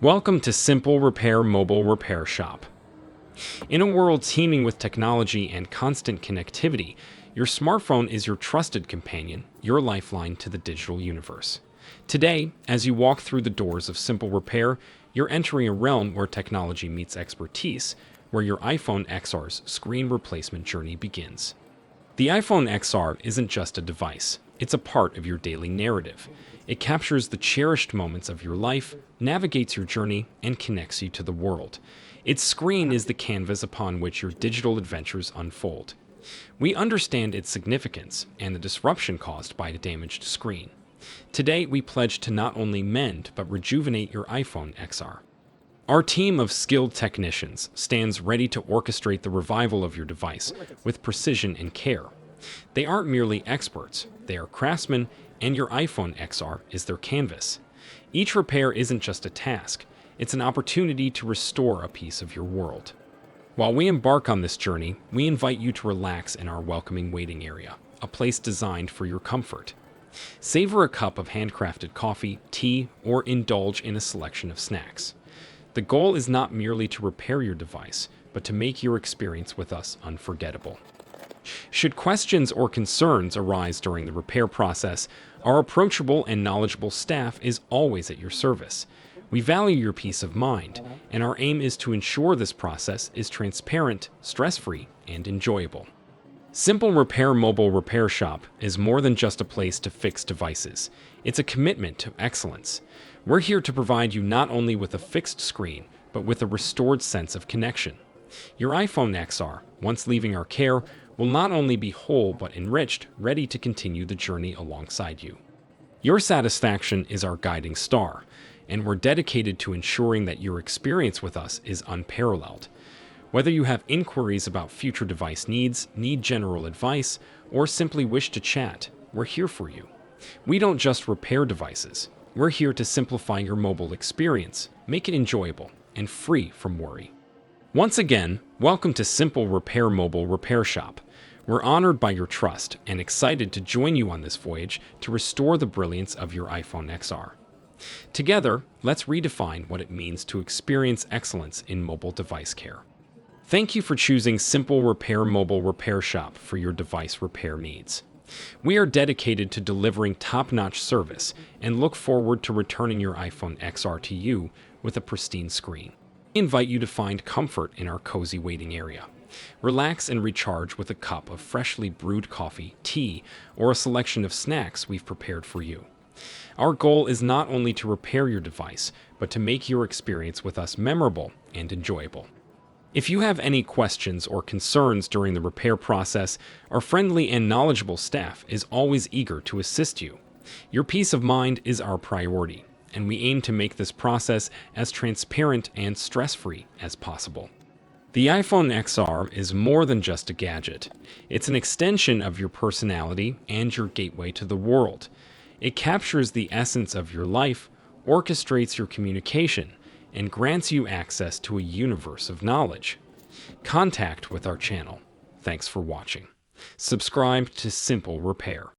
Welcome to Simple Repair Mobile Repair Shop. In a world teeming with technology and constant connectivity, your smartphone is your trusted companion, your lifeline to the digital universe. Today, as you walk through the doors of Simple Repair, you're entering a realm where technology meets expertise, where your iPhone XR's screen replacement journey begins. The iPhone XR isn't just a device, it's a part of your daily narrative. It captures the cherished moments of your life, navigates your journey, and connects you to the world. Its screen is the canvas upon which your digital adventures unfold. We understand its significance and the disruption caused by a damaged screen. Today, we pledge to not only mend but rejuvenate your iPhone XR. Our team of skilled technicians stands ready to orchestrate the revival of your device with precision and care. They aren't merely experts, they are craftsmen, and your iPhone XR is their canvas. Each repair isn't just a task, it's an opportunity to restore a piece of your world. While we embark on this journey, we invite you to relax in our welcoming waiting area, a place designed for your comfort. Savor a cup of handcrafted coffee, tea, or indulge in a selection of snacks. The goal is not merely to repair your device, but to make your experience with us unforgettable. Should questions or concerns arise during the repair process, our approachable and knowledgeable staff is always at your service. We value your peace of mind, and our aim is to ensure this process is transparent, stress-free, and enjoyable. Simple Repair Mobile Repair Shop is more than just a place to fix devices. It's a commitment to excellence. We're here to provide you not only with a fixed screen, but with a restored sense of connection. Your iPhone XR, once leaving our care, will not only be whole but enriched, ready to continue the journey alongside you. Your satisfaction is our guiding star, and we're dedicated to ensuring that your experience with us is unparalleled. Whether you have inquiries about future device needs, need general advice, or simply wish to chat, we're here for you. We don't just repair devices. We're here to simplify your mobile experience, make it enjoyable, and free from worry. Once again, welcome to Simple Repair Mobile Repair Shop. We're honored by your trust and excited to join you on this voyage to restore the brilliance of your iPhone XR. Together, let's redefine what it means to experience excellence in mobile device care. Thank you for choosing Simple Repair Mobile Repair Shop for your device repair needs. We are dedicated to delivering top-notch service and look forward to returning your iPhone XR to you with a pristine screen. We invite you to find comfort in our cozy waiting area. Relax and recharge with a cup of freshly brewed coffee, tea, or a selection of snacks we've prepared for you. Our goal is not only to repair your device, but to make your experience with us memorable and enjoyable. If you have any questions or concerns during the repair process, our friendly and knowledgeable staff is always eager to assist you. Your peace of mind is our priority, and we aim to make this process as transparent and stress-free as possible. The iPhone XR is more than just a gadget. It's an extension of your personality and your gateway to the world. It captures the essence of your life, orchestrates your communication, and grants you access to a universe of knowledge. Contact with our channel. Thanks for watching. Subscribe to Simple Repair.